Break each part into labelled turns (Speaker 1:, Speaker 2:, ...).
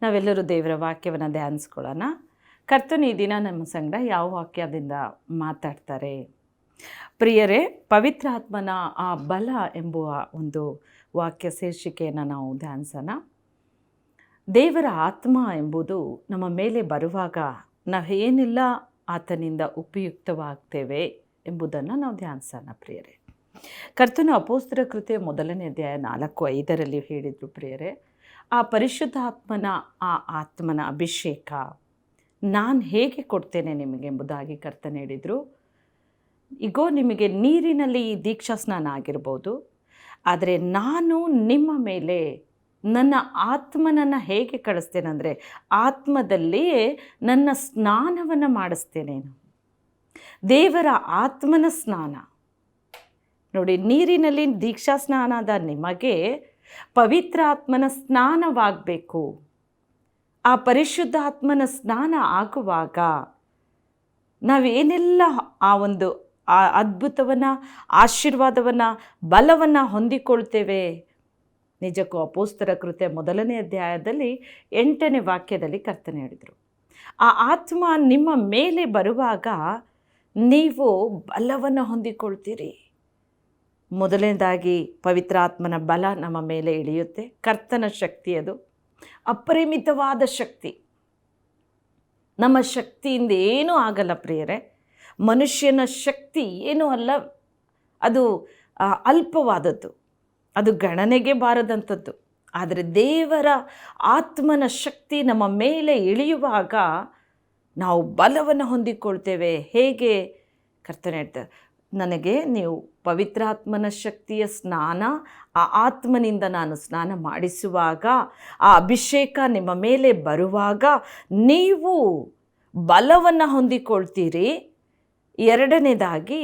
Speaker 1: ನಾವೆಲ್ಲರೂ ದೇವರ ವಾಕ್ಯವನ್ನು ಧ್ಯಾನಿಸ್ಕೊಳ್ಳೋಣ. ಕರ್ತನು ಈ ದಿನ ನಮ್ಮ ಸಂಗಡ ಯಾವ ವಾಕ್ಯದಿಂದ ಮಾತಾಡ್ತಾರೆ? ಪ್ರಿಯರೇ, ಪವಿತ್ರಾತ್ಮನ ಆ ಬಲ ಎಂಬುವ ಒಂದು ವಾಕ್ಯ ಶೀರ್ಷಿಕೆಯನ್ನು ನಾವು ಧ್ಯಾನಿಸೋಣ. ದೇವರ ಆತ್ಮ ಎಂಬುದು ನಮ್ಮ ಮೇಲೆ ಬರುವಾಗ ನಾವೇನೆಲ್ಲ ಆತನಿಂದ ಉಪಯುಕ್ತವಾಗ್ತೇವೆ ಎಂಬುದನ್ನು ನಾವು ಧ್ಯಾನಿಸೋಣ. ಪ್ರಿಯರೇ, ಕರ್ತನು ಅಪೊಸ್ತಲರ ಕೃತ್ಯ 1ನೇ ಅಧ್ಯಾಯ 4:5 ಹೇಳಿದರು. ಪ್ರಿಯರೇ, ಆ ಪರಿಶುದ್ಧಾತ್ಮನ ಆತ್ಮನ ಅಭಿಷೇಕ ನಾನು ಹೇಗೆ ಕೊಡ್ತೇನೆ ನಿಮಗೆ ಎಂಬುದಾಗಿ ಕರ್ತನು ಹೇಳಿದರು. ಈಗೋ ನಿಮಗೆ ನೀರಿನಲ್ಲಿ ಈ ದೀಕ್ಷಾ ಸ್ನಾನ ಆಗಿರ್ಬೋದು, ಆದರೆ ನಾನು ನಿಮ್ಮ ಮೇಲೆ ನನ್ನ ಆತ್ಮನನ್ನು ಹೇಗೆ ಕಳಿಸ್ತೇನೆ ಅಂದರೆ ಆತ್ಮದಲ್ಲಿಯೇ ನನ್ನ ಸ್ನಾನವನ್ನು ಮಾಡಿಸ್ತೇನೆ. ದೇವರ ಆತ್ಮನ ಸ್ನಾನ ನೋಡಿ, ನೀರಿನಲ್ಲಿ ದೀಕ್ಷಾ ಸ್ನಾನದ ನಿಮಗೆ ಪವಿತ್ರಾತ್ಮನ ಸ್ನಾನವಾಗಬೇಕು. ಆ ಪರಿಶುದ್ಧಾತ್ಮನ ಸ್ನಾನ ಆಗುವಾಗ ನಾವೇನೆಲ್ಲ ಆ ಒಂದು ಅದ್ಭುತವನ್ನು, ಆಶೀರ್ವಾದವನ್ನು, ಬಲವನ್ನು ಹೊಂದಿಕೊಳ್ತೇವೆ. ನಿಜಕ್ಕೂ ಅಪೊಸ್ತಲರ ಕೃತ್ಯ 1ನೇ ಅಧ್ಯಾಯದಲ್ಲಿ 8ನೇ ವಾಕ್ಯದಲ್ಲಿ ಕರ್ತನು ಹೇಳಿದರು, ಆ ಆತ್ಮ ನಿಮ್ಮ ಮೇಲೆ ಬರುವಾಗ ನೀವು ಬಲವನ್ನು ಹೊಂದಿಕೊಳ್ತೀರಿ. ಮೊದಲನೇದಾಗಿ ಪವಿತ್ರಾತ್ಮನ ಬಲ ನಮ್ಮ ಮೇಲೆ ಇಳಿಯುತ್ತೆ. ಕರ್ತನ ಶಕ್ತಿ, ಅದು ಅಪರಿಮಿತವಾದ ಶಕ್ತಿ. ನಮ್ಮ ಶಕ್ತಿಯಿಂದ ಏನೂ ಆಗಲ್ಲ ಪ್ರಿಯರೇ. ಮನುಷ್ಯನ ಶಕ್ತಿ ಏನೂ ಅಲ್ಲ, ಅದು ಅಲ್ಪವಾದದ್ದು, ಅದು ಗಣನೆಗೆ ಬಾರದಂಥದ್ದು. ಆದರೆ ದೇವರ ಆತ್ಮನ ಶಕ್ತಿ ನಮ್ಮ ಮೇಲೆ ಇಳಿಯುವಾಗ ನಾವು ಬಲವನ್ನು ಹೊಂದಿಕೊಳ್ತೇವೆ. ಹೇಗೆ? ಕರ್ತನು ಹೇಳ್ತಾರೆ, ನನಗೆ ನೀವು ಪವಿತ್ರಾತ್ಮನ ಶಕ್ತಿಯ ಸ್ನಾನ, ಆ ಆತ್ಮನಿಂದ ನಾನು ಸ್ನಾನ ಮಾಡಿಸುವಾಗ, ಆ ಅಭಿಷೇಕ ನಿಮ್ಮ ಮೇಲೆ ಬರುವಾಗ ನೀವು ಬಲವನ್ನು ಹೊಂದಿಕೊಳ್ತೀರಿ. ಎರಡನೇದಾಗಿ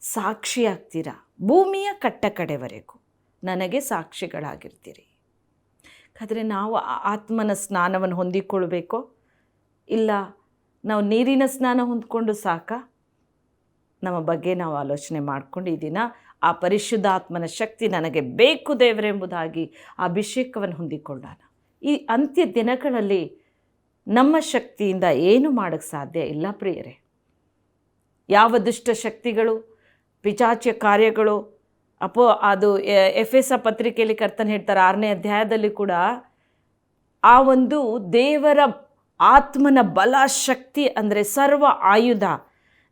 Speaker 1: ಸಾಕ್ಷಿಯಾಗ್ತೀರ. ಭೂಮಿಯ ಕಟ್ಟಕಡೆವರೆಗೂ ನನಗೆ ಸಾಕ್ಷಿಗಳಾಗಿರ್ತೀರಿ. ಆದರೆ ನಾವು ಆತ್ಮನ ಸ್ನಾನವನ್ನು ಹೊಂದಿಕೊಳ್ಬೇಕೋ ಇಲ್ಲ ನಾವು ನೀರಿನ ಸ್ನಾನ ಹೊಂದ್ಕೊಂಡು ಸಾಕಾ? ನಮ್ಮ ಬಗ್ಗೆ ನಾವು ಆಲೋಚನೆ ಮಾಡಿಕೊಂಡು ಈ ದಿನ ಆ ಪರಿಶುದ್ಧಾತ್ಮನ ಶಕ್ತಿ ನನಗೆ ಬೇಕು ದೇವರೆಂಬುದಾಗಿ ಆ ಅಭಿಷೇಕವನ್ನು ಹೊಂದಿಕೊಳ್ಳೋಣ. ಈ ಅಂತ್ಯ ದಿನಗಳಲ್ಲಿ ನಮ್ಮ ಶಕ್ತಿಯಿಂದ ಏನು ಮಾಡೋಕ್ಕೆ ಸಾಧ್ಯ ಇಲ್ಲ ಪ್ರಿಯರೇ. ಯಾವ ದುಷ್ಟ ಶಕ್ತಿಗಳು, ಪಿಶಾಚ ಕಾರ್ಯಗಳು, ಅದು ಎಫೆಸ ಪತ್ರಿಕೆಯಲ್ಲಿ ಕರ್ತನು ಹೇಳ್ತಾರೆ 6ನೇ ಅಧ್ಯಾಯದಲ್ಲಿ ಕೂಡ, ಆ ಒಂದು ದೇವರ ಆತ್ಮನ ಬಲ, ಶಕ್ತಿ ಅಂದರೆ ಸರ್ವ ಆಯುಧ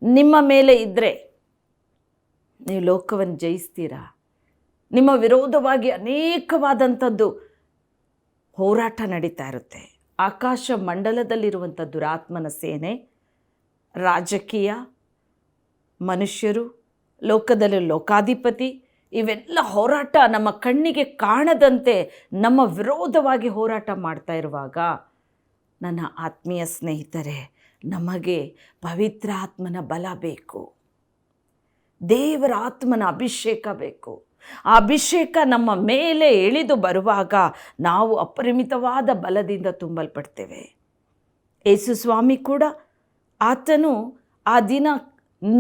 Speaker 1: ನಿಮ್ಮ ಮೇಲೆ ಇದ್ದರೆ ನೀವು ಲೋಕವನ್ನು ಜಯಿಸ್ತೀರಾ. ನಿಮ್ಮ ವಿರೋಧವಾಗಿ ಅನೇಕವಾದಂಥದ್ದು ಹೋರಾಟ ನಡೀತಾ ಇರುತ್ತೆ. ಆಕಾಶ ಮಂಡಲದಲ್ಲಿರುವಂಥ ದುರಾತ್ಮನ ಸೇನೆ, ರಾಜಕೀಯ, ಮನುಷ್ಯರು, ಲೋಕದಲ್ಲಿ ಲೋಕಾಧಿಪತಿ, ಇವೆಲ್ಲ ಹೋರಾಟ ನಮ್ಮ ಕಣ್ಣಿಗೆ ಕಾಣದಂತೆ ನಮ್ಮ ವಿರೋಧವಾಗಿ ಹೋರಾಟ ಮಾಡ್ತಾ ಇರುವಾಗ, ನನ್ನ ಆತ್ಮೀಯ ಸ್ನೇಹಿತರೆ, ನಮಗೆ ಪವಿತ್ರಾತ್ಮನ ಬಲ ಬೇಕು. ದೇವರ ಆತ್ಮನ ಅಭಿಷೇಕ ಬೇಕು. ಆ ಅಭಿಷೇಕ ನಮ್ಮ ಮೇಲೆ ಇಳಿದು ಬರುವಾಗ ನಾವು ಅಪರಿಮಿತವಾದ ಬಲದಿಂದ ತುಂಬಲ್ಪಡ್ತೇವೆ. ಯೇಸು ಸ್ವಾಮಿ ಕೂಡ ಆತನು ಆ ದಿನ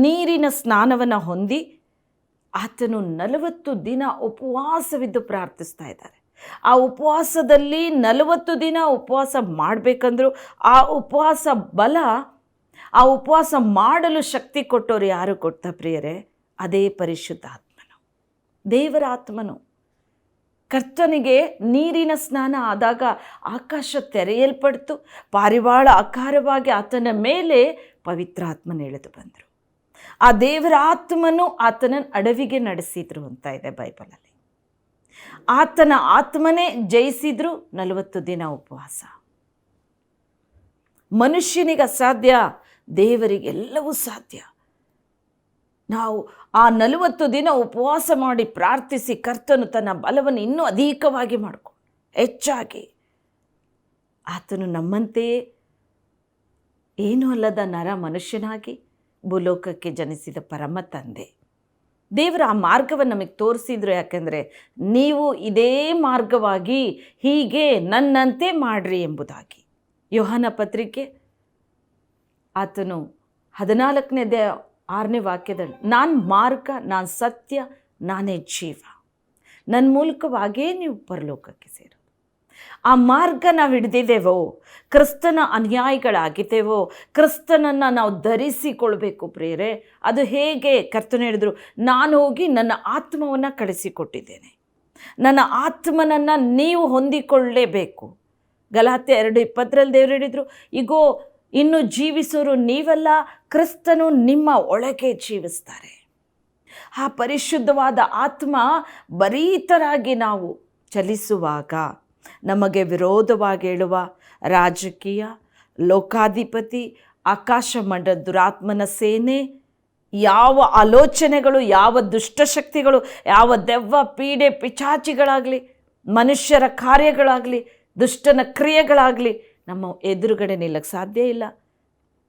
Speaker 1: ನೀರಿನ ಸ್ನಾನವನ್ನು ಹೊಂದಿ ಆತನು 40 ದಿನ ಉಪವಾಸವಿದ್ದು ಪ್ರಾರ್ಥಿಸ್ತಾ ಇದ್ದಾರೆ. ಆ ಉಪವಾಸದಲ್ಲಿ 40 ದಿನ ಉಪವಾಸ ಮಾಡಬೇಕಂದ್ರು ಆ ಉಪವಾಸ ಬಲ, ಆ ಉಪವಾಸ ಮಾಡಲು ಶಕ್ತಿ ಕೊಟ್ಟವರು ಯಾರು ಕೊಡ್ತಾ ಪ್ರಿಯರೇ? ಅದೇ ಪರಿಶುದ್ಧ ಆತ್ಮನು, ದೇವರ ಆತ್ಮನು. ಕರ್ತನಿಗೆ ನೀರಿನ ಸ್ನಾನ ಆದಾಗ ಆಕಾಶ ತೆರೆಯಲ್ಪಡ್ತು, ಪಾರಿವಾಳ ಆಕಾರವಾಗಿ ಆತನ ಮೇಲೆ ಪವಿತ್ರಾತ್ಮನ ಇಳಿದು ಬಂದರು. ಆ ದೇವರ ಆತ್ಮನು ಆತನ ಅಡವಿಗೆ ನಡೆಸಿದ್ರು ಅಂತ ಇದೆ ಬೈಬಲಲ್ಲಿ. ಆತನ ಆತ್ಮನೇ ಜಯಿಸಿದ್ರು 40 ದಿನ ಉಪವಾಸ. ಮನುಷ್ಯನಿಗೆ ಅಸಾಧ್ಯ, ದೇವರಿಗೆಲ್ಲವೂ ಸಾಧ್ಯ. ನಾವು ಆ 40 ದಿನ ಉಪವಾಸ ಮಾಡಿ ಪ್ರಾರ್ಥಿಸಿ ಕರ್ತನು ತನ್ನ ಬಲವನ್ನು ಇನ್ನೂ ಅಧಿಕವಾಗಿ ಮಾಡಿಕೊಂಡು ಹೆಚ್ಚಾಗಿ, ಆತನು ನಮ್ಮಂತೆಯೇ ಏನೂ ಅಲ್ಲದ ನರ ಮನುಷ್ಯನಾಗಿ ಭೂಲೋಕಕ್ಕೆ ಜನಿಸಿದ ಪರಮ ತಂದೆ. ದೇವರು ಆ ಮಾರ್ಗವನ್ನು ನಮಗೆ ತೋರಿಸಿದ್ರು. ಯಾಕೆಂದರೆ ನೀವು ಇದೇ ಮಾರ್ಗವಾಗಿ ಹೀಗೆ ನನ್ನಂತೆ ಮಾಡ್ರಿ ಎಂಬುದಾಗಿ. ಯೋಹಾನ ಪತ್ರಿಕೆ ಆತನು 14ನೇ ಅಧ್ಯಾಯ 6ನೇ ವಾಕ್ಯದಲ್ಲಿ, ನಾನು ಮಾರ್ಗ, ನಾನು ಸತ್ಯ, ನಾನೇ ಜೀವ, ನನ್ನ ಮೂಲಕವಾಗಿಯೇ ನೀವು ಪರಲೋಕಕ್ಕೆ ಸೇರೋದು. ಆ ಮಾರ್ಗ ನಾವು ಹಿಡಿದಿದ್ದೇವೋ, ಕ್ರಿಸ್ತನ ಅನುಯಾಯಿಗಳಾಗಿದ್ದೇವೋ, ಕ್ರಿಸ್ತನನ್ನು ನಾವು ಧರಿಸಿಕೊಳ್ಬೇಕು ಪ್ರಿಯರೇ. ಅದು ಹೇಗೆ? ಕರ್ತನು ಹೇಳಿದರು, ನಾನು ಹೋಗಿ ನನ್ನ ಆತ್ಮವನ್ನು ಕಳಿಸಿಕೊಟ್ಟಿದ್ದೇನೆ. ನನ್ನ ಆತ್ಮನನ್ನು ನೀವು ಹೊಂದಿಕೊಳ್ಳಲೇಬೇಕು. ಗಲಾತ್ಯ 2:20 ದೇವರು ಹೇಳಿದರು, ಇಗೋ ಇನ್ನು ಜೀವಿಸೋರು ನೀವಲ್ಲ, ಕ್ರಿಸ್ತನು ನಿಮ್ಮ ಒಳಗೆ ಜೀವಿಸ್ತಾರೆ. ಆ ಪರಿಶುದ್ಧವಾದ ಆತ್ಮ ಭರಿತರಾಗಿ ನಾವು ಚಲಿಸುವಾಗ ನಮಗೆ ವಿರೋಧವಾಗಿ ಹೇಳುವ ರಾಜಕೀಯ, ಲೋಕಾಧಿಪತಿ, ಆಕಾಶ ಮಂಡಲ ದುರಾತ್ಮನ ಸೇನೆ, ಯಾವ ಆಲೋಚನೆಗಳು, ಯಾವ ದುಷ್ಟಶಕ್ತಿಗಳು, ಯಾವ ದೆವ್ವ, ಪೀಡೆ, ಪಿಚಾಚಿಗಳಾಗಲಿ, ಮನುಷ್ಯರ ಕಾರ್ಯಗಳಾಗಲಿ, ದುಷ್ಟನ ಕ್ರಿಯೆಗಳಾಗಲಿ ನಮ್ಮ ಎದುರುಗಡೆ ನಿಲ್ಲಕ್ಕೆ ಸಾಧ್ಯ ಇಲ್ಲ.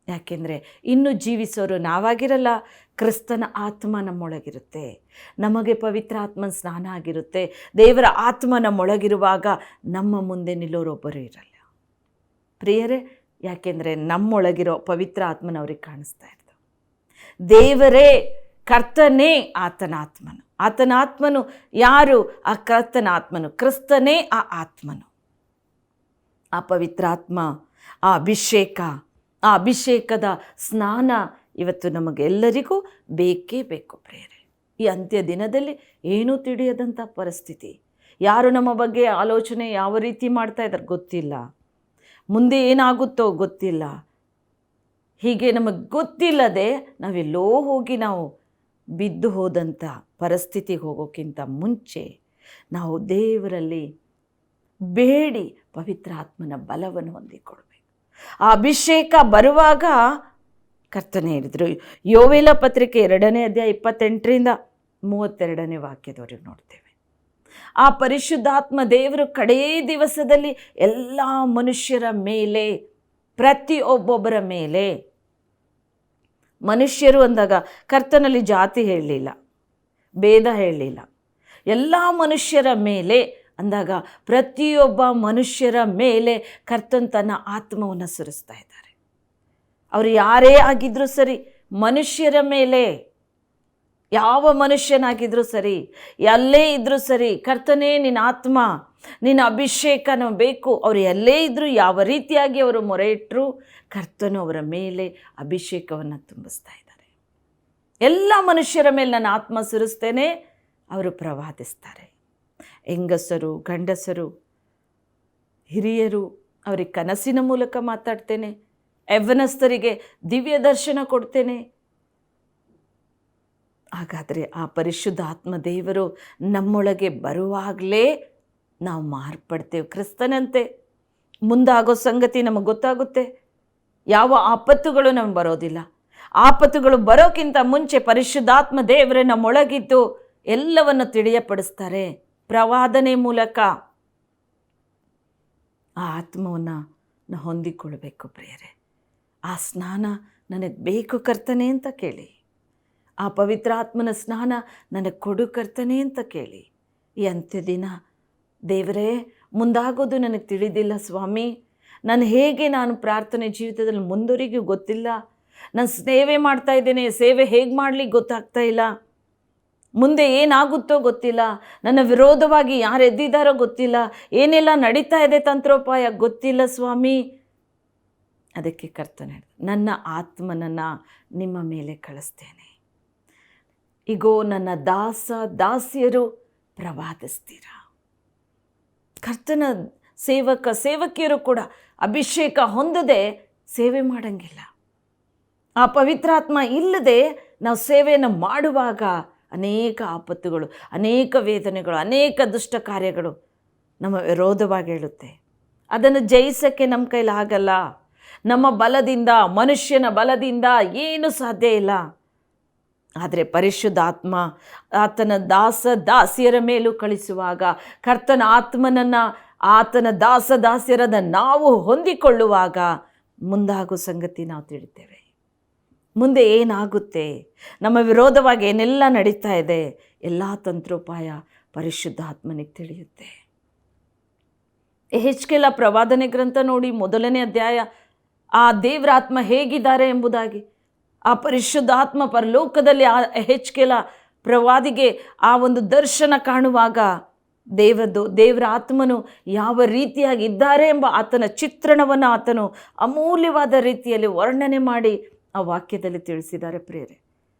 Speaker 1: ಯಾಕೆಂದರೆ ಇನ್ನೂ ಜೀವಿಸೋರು ನಾವಾಗಿರಲ್ಲ, ಕ್ರಿಸ್ತನ ಆತ್ಮ ನಮ್ಮೊಳಗಿರುತ್ತೆ. ನಮಗೆ ಪವಿತ್ರ ಆತ್ಮನ ಸ್ನಾನ ಆಗಿರುತ್ತೆ. ದೇವರ ಆತ್ಮ ನಮ್ಮೊಳಗಿರುವಾಗ ನಮ್ಮ ಮುಂದೆ ನಿಲ್ಲೋರೊಬ್ಬರು ಇರಲ್ಲ ಪ್ರಿಯರೇ. ಯಾಕೆಂದರೆ ನಮ್ಮೊಳಗಿರೋ ಪವಿತ್ರ ಆತ್ಮನವ್ರಿಗೆ ಕಾಣಿಸ್ತಾ ಇರ್ತದೆ. ದೇವರೇ, ಕರ್ತನೇ ಆತನ ಆತ್ಮನು. ಆತನ ಆತ್ಮನು ಯಾರು? ಆ ಕರ್ತನ ಆತ್ಮನು, ಕ್ರಿಸ್ತನೇ ಆ ಆತ್ಮನು. ಆ ಪವಿತ್ರ ಆತ್ಮ, ಆ ಅಭಿಷೇಕ, ಆ ಅಭಿಷೇಕದ ಸ್ನಾನ ಇವತ್ತು ನಮಗೆಲ್ಲರಿಗೂ ಬೇಕೇ ಬೇಕು ಪ್ರಿಯರೇ. ಈ ಅಂತ್ಯ ದಿನದಲ್ಲಿ ಏನೂ ತಿಳಿಯದಂಥ ಪರಿಸ್ಥಿತಿ. ಯಾರು ನಮ್ಮ ಬಗ್ಗೆ ಆಲೋಚನೆ ಯಾವ ರೀತಿ ಮಾಡ್ತಾ ಇದ್ದಾರೆ ಗೊತ್ತಿಲ್ಲ, ಮುಂದೆ ಏನಾಗುತ್ತೋ ಗೊತ್ತಿಲ್ಲ. ಹೀಗೆ ನಮಗೆ ಗೊತ್ತಿಲ್ಲದೆ ನಾವೆಲ್ಲೋ ಹೋಗಿ ನಾವು ಬಿದ್ದು ಹೋದಂಥ ಪರಿಸ್ಥಿತಿಗೆ ಹೋಗೋಕ್ಕಿಂತ ಮುಂಚೆ ನಾವು ದೇವರಲ್ಲಿ ಬೇಡಿ ಪವಿತ್ರ ಆತ್ಮನ ಬಲವನ್ನು ಹೊಂದಿಕೊಳ್ಬೇಕು. ಆ ಅಭಿಷೇಕ ಬರುವಾಗ ಕರ್ತನೆ ಹೇಳಿದರು, ಯೋವೇಲ ಪತ್ರಿಕೆ 2ನೇ ಅಧ್ಯಾಯ 28-32 ವಾಕ್ಯದವರೆಗೆ ನೋಡ್ತೇವೆ. ಆ ಪರಿಶುದ್ಧಾತ್ಮ ದೇವರು ಕಡೇ ದಿವಸದಲ್ಲಿ ಎಲ್ಲ ಮನುಷ್ಯರ ಮೇಲೆ, ಪ್ರತಿಯೊಬ್ಬೊಬ್ಬರ ಮೇಲೆ, ಮನುಷ್ಯರು ಅಂದಾಗ ಕರ್ತನಲ್ಲಿ ಜಾತಿ ಹೇಳಲಿಲ್ಲ, ಭೇದ ಹೇಳಲಿಲ್ಲ, ಎಲ್ಲ ಮನುಷ್ಯರ ಮೇಲೆ ಅಂದಾಗ ಪ್ರತಿಯೊಬ್ಬ ಮನುಷ್ಯರ ಮೇಲೆ ಕರ್ತನ್ ತನ್ನ ಆತ್ಮವನ್ನು ಸುರಿಸ್ತಾ ಇದ್ದಾರೆ. ಅವರು ಯಾರೇ ಆಗಿದ್ರೂ ಸರಿ, ಮನುಷ್ಯರ ಮೇಲೆ, ಯಾವ ಮನುಷ್ಯನಾಗಿದ್ರೂ ಸರಿ, ಎಲ್ಲೇ ಇದ್ರೂ ಸರಿ, ಕರ್ತನೇ ನಿನ್ನ ಆತ್ಮ, ನಿನ್ನ ಅಭಿಷೇಕ ನಮಗೆ ಬೇಕು. ಅವರು ಎಲ್ಲೇ ಇದ್ದರೂ, ಯಾವ ರೀತಿಯಾಗಿ ಅವರು ಮೊರೆ ಇಟ್ಟರು, ಕರ್ತನು ಅವರ ಮೇಲೆ ಅಭಿಷೇಕವನ್ನು ತುಂಬಿಸ್ತಾ ಇದ್ದಾರೆ. ಎಲ್ಲ ಮನುಷ್ಯರ ಮೇಲೆ ನನ್ನ ಆತ್ಮ ಸುರಿಸ್ತೇನೆ, ಅವರು ಪ್ರವಾದಿಸ್ತಾರೆ. ಹೆಂಗಸರು, ಗಂಡಸರು, ಹಿರಿಯರು, ಅವರಿಗೆ ಕನಸಿನ ಮೂಲಕ ಮಾತಾಡ್ತೇನೆ. ಯೌವನಸ್ಥರಿಗೆ ದಿವ್ಯ ದರ್ಶನ ಕೊಡ್ತೇನೆ. ಹಾಗಾದರೆ ಆ ಪರಿಶುದ್ಧ ಆತ್ಮ ದೇವರು ನಮ್ಮೊಳಗೆ ಬರುವಾಗಲೇ ನಾವು ಮಾರ್ಪಡ್ತೇವೆ ಕ್ರಿಸ್ತನಂತೆ. ಮುಂದಾಗೋ ಸಂಗತಿ ನಮಗೆ ಗೊತ್ತಾಗುತ್ತೆ. ಯಾವ ಆಪತ್ತುಗಳು ನಮಗೆ ಬರೋದಿಲ್ಲ. ಆಪತ್ತುಗಳು ಬರೋಕ್ಕಿಂತ ಮುಂಚೆ ಪರಿಶುದ್ಧಾತ್ಮ ದೇವರೇ ನಮ್ಮೊಳಗಿದ್ದು ಎಲ್ಲವನ್ನು ತಿಳಿಯಪಡಿಸ್ತಾರೆ ಪ್ರವಾದನೆ ಮೂಲಕ. ಆ ಆತ್ಮವನ್ನು ನಾವು ಹೊಂದಿಕೊಳ್ಬೇಕು ಪ್ರಿಯರೇ. ಆ ಸ್ನಾನ ನನಗೆ ಬೇಕು ಕರ್ತನೆ ಅಂತ ಕೇಳಿ. ಆ ಪವಿತ್ರ ಆತ್ಮನ ಸ್ನಾನ ನನಗೆ ಕೊಡು ಕರ್ತನೆ ಅಂತ ಕೇಳಿ. ಈ ಅಂತ್ಯ ದಿನ, ದೇವರೇ ಮುಂದಾಗೋದು ನನಗೆ ತಿಳಿದಿಲ್ಲ ಸ್ವಾಮಿ, ನಾನು ಪ್ರಾರ್ಥನೆ ಜೀವಿತದಲ್ಲಿ ಮುಂದುವರಿಗೂ ಗೊತ್ತಿಲ್ಲ. ನಾನು ಸೇವೆ ಮಾಡ್ತಾ ಇದ್ದೇನೆ, ಸೇವೆ ಹೇಗೆ ಮಾಡಲಿಕ್ಕೆ ಗೊತ್ತಾಗ್ತಾ ಇಲ್ಲ. ಮುಂದೆ ಏನಾಗುತ್ತೋ ಗೊತ್ತಿಲ್ಲ. ನನ್ನ ವಿರೋಧವಾಗಿ ಯಾರು ಎದ್ದಿದ್ದಾರೋ ಗೊತ್ತಿಲ್ಲ. ಏನೆಲ್ಲ ನಡೀತಾ ಇದೆ ತಂತ್ರೋಪಾಯ ಗೊತ್ತಿಲ್ಲ ಸ್ವಾಮಿ. ಅದಕ್ಕೆ ಕರ್ತನೆ, ನನ್ನ ಆತ್ಮನನ್ನು ನಿಮ್ಮ ಮೇಲೆ ಕಳಿಸ್ತೇನೆ. ಈಗೋ ನನ್ನ ದಾಸ ದಾಸಿಯರು ಪ್ರವಾದಿಸ್ತೀರ. ಕರ್ತನ ಸೇವಕಿಯರು ಕೂಡ ಅಭಿಷೇಕ ಹೊಂದದೆ ಸೇವೆ ಮಾಡಂಗಿಲ್ಲ. ಆ ಪವಿತ್ರಾತ್ಮ ಇಲ್ಲದೆ ನಾವು ಸೇವೆಯನ್ನು ಮಾಡುವಾಗ ಅನೇಕ ಆಪತ್ತುಗಳು, ಅನೇಕ ವೇದನೆಗಳು, ಅನೇಕ ದುಷ್ಟ ಕಾರ್ಯಗಳು ನಮ್ಮ ವಿರೋಧವಾಗಿ ಹೇಳುತ್ತೆ. ಅದನ್ನು ಜಯಿಸೋಕ್ಕೆ ನಮ್ಮ ಕೈಲಿ ಆಗಲ್ಲ. ನಮ್ಮ ಬಲದಿಂದ, ಮನುಷ್ಯನ ಬಲದಿಂದ ಏನೂ ಸಾಧ್ಯ ಇಲ್ಲ. ಆದರೆ ಪರಿಶುದ್ಧಾತ್ಮ ಆತನ ದಾಸ ದಾಸಿಯರ ಮೇಲೂ ಕಳಿಸುವಾಗ, ಕರ್ತನ ಆತ್ಮನನ್ನು ಆತನ ದಾಸ ದಾಸಿಯರಾದ ನಾವು ಹೊಂದಿಕೊಳ್ಳುವಾಗ ಮುಂದಾಗೋ ಸಂಗತಿ ನಾವು ತಿಳಿತೇವೆ. ಮುಂದೆ ಏನಾಗುತ್ತೆ, ನಮ್ಮ ವಿರೋಧವಾಗಿ ಏನೆಲ್ಲ ನಡೀತಾ ಇದೆ, ಎಲ್ಲ ತಂತ್ರೋಪಾಯ ಪರಿಶುದ್ಧಾತ್ಮನಿಗೆ ತಿಳಿಯುತ್ತೆ. ಯೆಹೆಜ್ಕೇಲ ಪ್ರವಾದನೆ ಗ್ರಂಥ ನೋಡಿ, 1ನೇ ಅಧ್ಯಾಯ, ಆ ದೇವರ ಆತ್ಮ ಹೇಗಿದ್ದಾರೆ ಎಂಬುದಾಗಿ. ಆ ಪರಿಶುದ್ಧಾತ್ಮ ಪರಲೋಕದಲ್ಲಿ ಆ ಯೆಹೆಜ್ಕೇಲ ಪ್ರವಾದಿಗೆ ಆ ಒಂದು ದರ್ಶನ ಕಾಣುವಾಗ ದೇವರ ಆತ್ಮನು ಯಾವ ರೀತಿಯಾಗಿ ಇದ್ದಾರೆ ಎಂಬ ಆತನ ಚಿತ್ರಣವನ್ನು ಆತನು ಅಮೂಲ್ಯವಾದ ರೀತಿಯಲ್ಲಿ ವರ್ಣನೆ ಮಾಡಿ ಆ ವಾಕ್ಯದಲ್ಲಿ ತಿಳಿಸಿದ್ದಾರೆ ಪ್ರಿಯರೇ.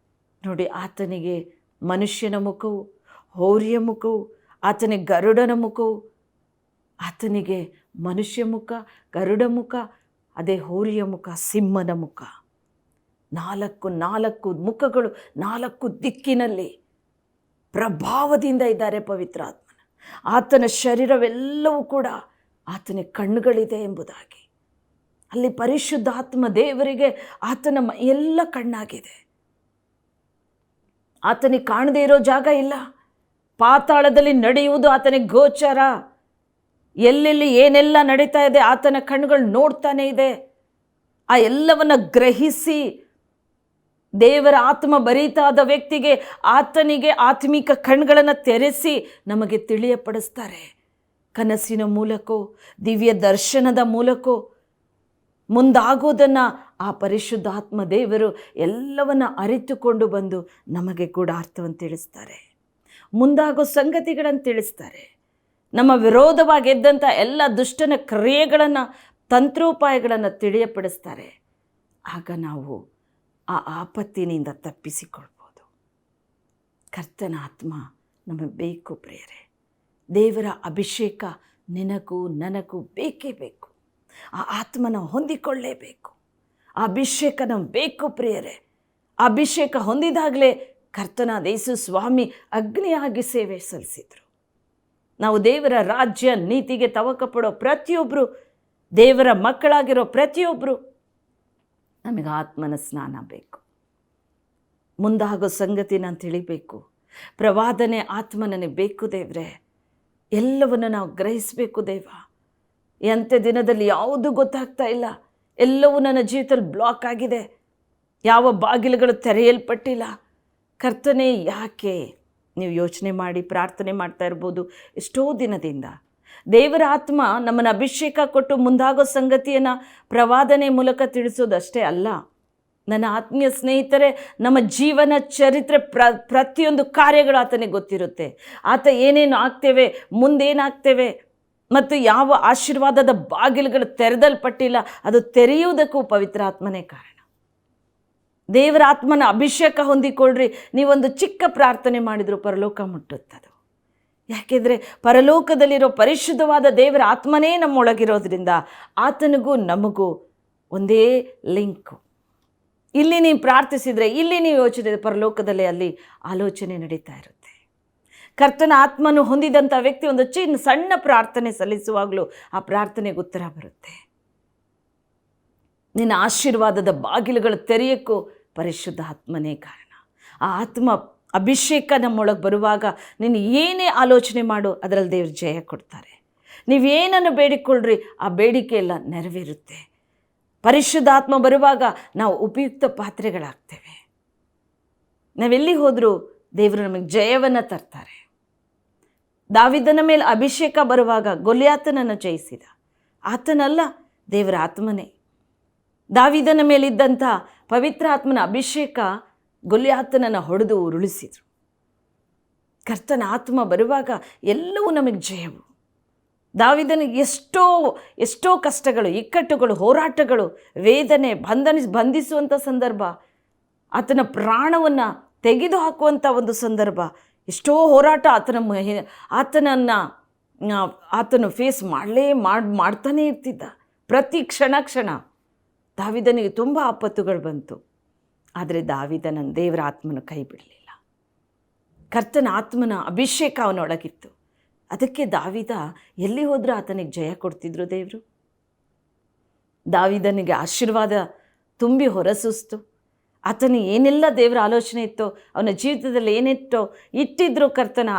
Speaker 1: ನೋಡಿ, ಆತನಿಗೆ ಮನುಷ್ಯನ ಮುಖವು, ಹೋರಿಯ ಮುಖವು, ಆತನಿಗೆ ಗರುಡನ ಮುಖವು, ಆತನಿಗೆ ಮನುಷ್ಯ ಮುಖ, ಗರುಡ ಮುಖ, ಅದೇ ಹೋರಿಯ ಮುಖ, ಸಿಂಹದ ಮುಖ. ನಾಲ್ಕು ಮುಖಗಳು, 4 ದಿಕ್ಕಿನಲ್ಲಿ ಪ್ರಭಾವದಿಂದ ಇದ್ದಾರೆ ಪವಿತ್ರಾತ್ಮನ. ಆತನ ಶರೀರವೆಲ್ಲವೂ ಕೂಡ ಆತನ ಕಣ್ಣುಗಳಿದೆ ಎಂಬುದಾಗಿ. ಅಲ್ಲಿ ಪರಿಶುದ್ಧಾತ್ಮ ದೇವರಿಗೆ ಆತನ ಎಲ್ಲ ಕಣ್ಣಾಗಿದೆ. ಆತನಿಗೆ ಕಾಣದೇ ಇರೋ ಜಾಗ ಇಲ್ಲ. ಪಾತಾಳದಲ್ಲಿ ನಡೆಯುವುದು ಆತನಿಗೆ ಗೋಚರ. ಎಲ್ಲೆಲ್ಲಿ ಏನೆಲ್ಲ ನಡೀತಾ ಇದೆ ಆತನ ಕಣ್ಣುಗಳು ನೋಡ್ತಾನೆ ಇದೆ. ಆ ಎಲ್ಲವನ್ನ ಗ್ರಹಿಸಿ ದೇವರ ಆತ್ಮ ಬರೀತಾದ ವ್ಯಕ್ತಿಗೆ ಆತನಿಗೆ ಆತ್ಮಿಕ ಕಣ್ಗಳನ್ನು ತೆರೆಸಿ ನಮಗೆ ತಿಳಿಯಪಡಿಸ್ತಾರೆ. ಕನಸಿನ ಮೂಲಕೋ, ದಿವ್ಯ ದರ್ಶನದ ಮೂಲಕೋ ಮುಂದಾಗೋದನ್ನು ಆ ಪರಿಶುದ್ಧಾತ್ಮ ದೇವರು ಎಲ್ಲವನ್ನ ಅರಿತುಕೊಂಡು ಬಂದು ನಮಗೆ ಕೂಡ ಅರ್ಥವನ್ನು ತಿಳಿಸ್ತಾರೆ. ಮುಂದಾಗೋ ಸಂಗತಿಗಳನ್ನು ತಿಳಿಸ್ತಾರೆ. ನಮ್ಮ ವಿರೋಧವಾಗಿ ಎದ್ದಂಥ ಎಲ್ಲ ದುಷ್ಟನ ಕ್ರಿಯೆಗಳನ್ನು, ತಂತ್ರೋಪಾಯಗಳನ್ನು ತಿಳಿಯಪಡಿಸ್ತಾರೆ. ಆಗ ನಾವು ಆ ಆಪತ್ತಿನಿಂದ ತಪ್ಪಿಸಿಕೊಳ್ಬೋದು. ಕರ್ತನ ಆತ್ಮ ನಮಗೆ ಬೇಕು ಪ್ರಿಯರೇ. ದೇವರ ಅಭಿಷೇಕ ನಿನಗೂ ನನಗೂ ಬೇಕೇ ಬೇಕು. ಆ ಆತ್ಮನ ಹೊಂದಿಕೊಳ್ಳೇಬೇಕು. ಆ ಅಭಿಷೇಕ ನಮಗೆ ಬೇಕು ಪ್ರಿಯರೇ. ಆ ಅಭಿಷೇಕ ಹೊಂದಿದಾಗಲೇ ಕರ್ತನಾದ ಯೇಸು ಸ್ವಾಮಿ ಅಗ್ನಿಯಾಗಿ ಸೇವೆ ಸಲ್ಲಿಸಿದರು. ನಾವು ದೇವರ ರಾಜ್ಯ ನೀತಿಗೆ ತವಕ ಪಡೋ ಪ್ರತಿಯೊಬ್ಬರು, ದೇವರ ಮಕ್ಕಳಾಗಿರೋ ಪ್ರತಿಯೊಬ್ಬರು, ನಮಗೆ ಆತ್ಮನ ಸ್ನಾನ ಬೇಕು. ಮುಂದಾಗೋ ಸಂಗತಿ ನಾನು ತಿಳಿಬೇಕು. ಪ್ರವಾದನೆ ಆತ್ಮ ನನಗೆ ಬೇಕು ದೇವರೇ. ಎಲ್ಲವನ್ನು ನಾವು ಗ್ರಹಿಸಬೇಕು ದೇವ. ಎಂಥ ದಿನದಲ್ಲಿ ಯಾವುದೂ ಗೊತ್ತಾಗ್ತಾ ಇಲ್ಲ. ಎಲ್ಲವೂ ನನ್ನ ಜೀವಿತದಲ್ಲಿ ಬ್ಲಾಕ್ ಆಗಿದೆ. ಯಾವ ಬಾಗಿಲುಗಳು ತೆರೆಯಲ್ಪಟ್ಟಿಲ್ಲ. ಕರ್ತನೆ ಯಾಕೆ? ನೀವು ಯೋಚನೆ ಮಾಡಿ ಪ್ರಾರ್ಥನೆ ಮಾಡ್ತಾ ಇರ್ಬೋದು ಎಷ್ಟೋ ದಿನದಿಂದ. ದೇವರ ಆತ್ಮ ನಮ್ಮನ್ನು ಅಭಿಷೇಕ ಕೊಟ್ಟು ಮುಂದಾಗೋ ಸಂಗತಿಯನ್ನು ಪ್ರವಾದನೆ ಮೂಲಕ ತಿಳಿಸೋದಷ್ಟೇ ಅಲ್ಲ. ನನ್ನ ಆತ್ಮೀಯ ಸ್ನೇಹಿತರೆ, ನಮ್ಮ ಜೀವನ ಚರಿತ್ರೆ ಪ್ರತಿಯೊಂದು ಕಾರ್ಯಗಳು ಆತನಿಗೆ ಗೊತ್ತಿರುತ್ತೆ. ಆತ ಏನೇನು ಆಗ್ತೇವೆ, ಮುಂದೇನಾಗ್ತೇವೆ, ಮತ್ತು ಯಾವ ಆಶೀರ್ವಾದದ ಬಾಗಿಲುಗಳು ತೆರೆದಲ್ಪಟ್ಟಿಲ್ಲ ಅದು ತೆರೆಯುವುದಕ್ಕೂ ಪವಿತ್ರ ಆತ್ಮನೇ ಕಾರಣ. ದೇವರ ಆತ್ಮನ ಅಭಿಷೇಕ ಹೊಂದಿಕೊಳ್ಳ್ರಿ. ನೀವೊಂದು ಚಿಕ್ಕ ಪ್ರಾರ್ಥನೆ ಮಾಡಿದರೂ ಪರಲೋಕ ಮುಟ್ಟುತ್ತದು. ಯಾಕೆಂದರೆ ಪರಲೋಕದಲ್ಲಿರೋ ಪರಿಶುದ್ಧವಾದ ದೇವರ ಆತ್ಮನೇ ನಮ್ಮೊಳಗಿರೋದ್ರಿಂದ ಆತನಿಗೂ ನಮಗೂ ಒಂದೇ ಲಿಂಕು. ಇಲ್ಲಿ ನೀವು ಪ್ರಾರ್ಥಿಸಿದರೆ, ಇಲ್ಲಿ ನೀವು ಯೋಚನೆ, ಪರಲೋಕದಲ್ಲಿ ಅಲ್ಲಿ ಆಲೋಚನೆ ನಡೀತಾ ಇರುತ್ತೆ. ಕರ್ತನ ಆತ್ಮನು ಹೊಂದಿದಂಥ ವ್ಯಕ್ತಿ ಒಂದು ಸಣ್ಣ ಪ್ರಾರ್ಥನೆ ಸಲ್ಲಿಸುವಾಗಲೂ ಆ ಪ್ರಾರ್ಥನೆಗೆ ಉತ್ತರ ಬರುತ್ತೆ. ನಿನ್ನ ಆಶೀರ್ವಾದದ ಬಾಗಿಲುಗಳು ತೆರೆಯೋಕ್ಕೂ ಪರಿಶುದ್ಧ ಆತ್ಮನೇ ಕಾರಣ. ಆ ಆತ್ಮ ಅಭಿಷೇಕ ನಮ್ಮೊಳಗೆ ಬರುವಾಗ ನೀನು ಏನೇ ಆಲೋಚನೆ ಮಾಡು, ಅದರಲ್ಲಿ ದೇವರು ಜಯ ಕೊಡ್ತಾರೆ. ನೀವೇನನ್ನು ಬೇಡಿಕೊಳ್ಳ್ರಿ, ಆ ಬೇಡಿಕೆ ಎಲ್ಲ ನೆರವೇರುತ್ತೆ. ಪರಿಶುದ್ಧಾತ್ಮ ಬರುವಾಗ ನಾವು ಉಪಯುಕ್ತ ಪಾತ್ರೆಗಳಾಗ್ತೇವೆ. ನಾವೆಲ್ಲಿ ಹೋದರೂ ದೇವರು ನಮಗೆ ಜಯವನ್ನು ತರ್ತಾರೆ. ದಾವೀದನ ಮೇಲೆ ಅಭಿಷೇಕ ಬರುವಾಗ ಗೊಲ್ಯಾತನನ್ನು ಜಯಿಸಿದ ಆತನಲ್ಲ, ದೇವರ ಆತ್ಮನೇ. ದಾವೀದನ ಮೇಲಿದ್ದಂಥ ಪವಿತ್ರ ಆತ್ಮನ ಅಭಿಷೇಕ ಗೊಲ್ಯಾತನನ್ನು ಹೊಡೆದು ಉರುಳಿಸಿದರು. ಕರ್ತನ ಆತ್ಮ ಬರುವಾಗ ಎಲ್ಲವೂ ನಮಗೆ ಜಯವು. ದಾವೀದನಿಗೆ ಎಷ್ಟೋ ಕಷ್ಟಗಳು, ಇಕ್ಕಟ್ಟುಗಳು, ಹೋರಾಟಗಳು, ವೇದನೆ, ಬಂಧಿಸುವಂಥ ಸಂದರ್ಭ, ಆತನ ಪ್ರಾಣವನ್ನು ತೆಗೆದು ಹಾಕುವಂಥ ಒಂದು ಸಂದರ್ಭ, ಎಷ್ಟೋ ಹೋರಾಟ ಆತನು ಫೇಸ್ ಮಾಡ್ತಾನೇ ಇರ್ತಿದ್ದ. ಪ್ರತಿ ಕ್ಷಣ ದಾವೀದನಿಗೆ ತುಂಬ ಆಪತ್ತುಗಳು ಬಂತು. ಆದರೆ ದಾವೀದನ ದೇವರ ಆತ್ಮನ ಕೈ ಬಿಡಲಿಲ್ಲ. ಕರ್ತನ ಆತ್ಮನ ಅಭಿಷೇಕ ಅವನೊಳಗಿತ್ತು. ಅದಕ್ಕೆ ದಾವೀದ ಎಲ್ಲಿ ಹೋದರೂ ಆತನಿಗೆ ಜಯ ಕೊಡ್ತಿದ್ರು ದೇವರು. ದಾವೀದನಿಗೆ ಆಶೀರ್ವಾದ ತುಂಬಿ ಹೊರಸೂಸ್ತು. ಆತನ ಏನೆಲ್ಲ ದೇವರ ಆಲೋಚನೆ ಇತ್ತೋ, ಅವನ ಜೀವಿತದಲ್ಲಿ ಇಟ್ಟಿದ್ರು ಕರ್ತನ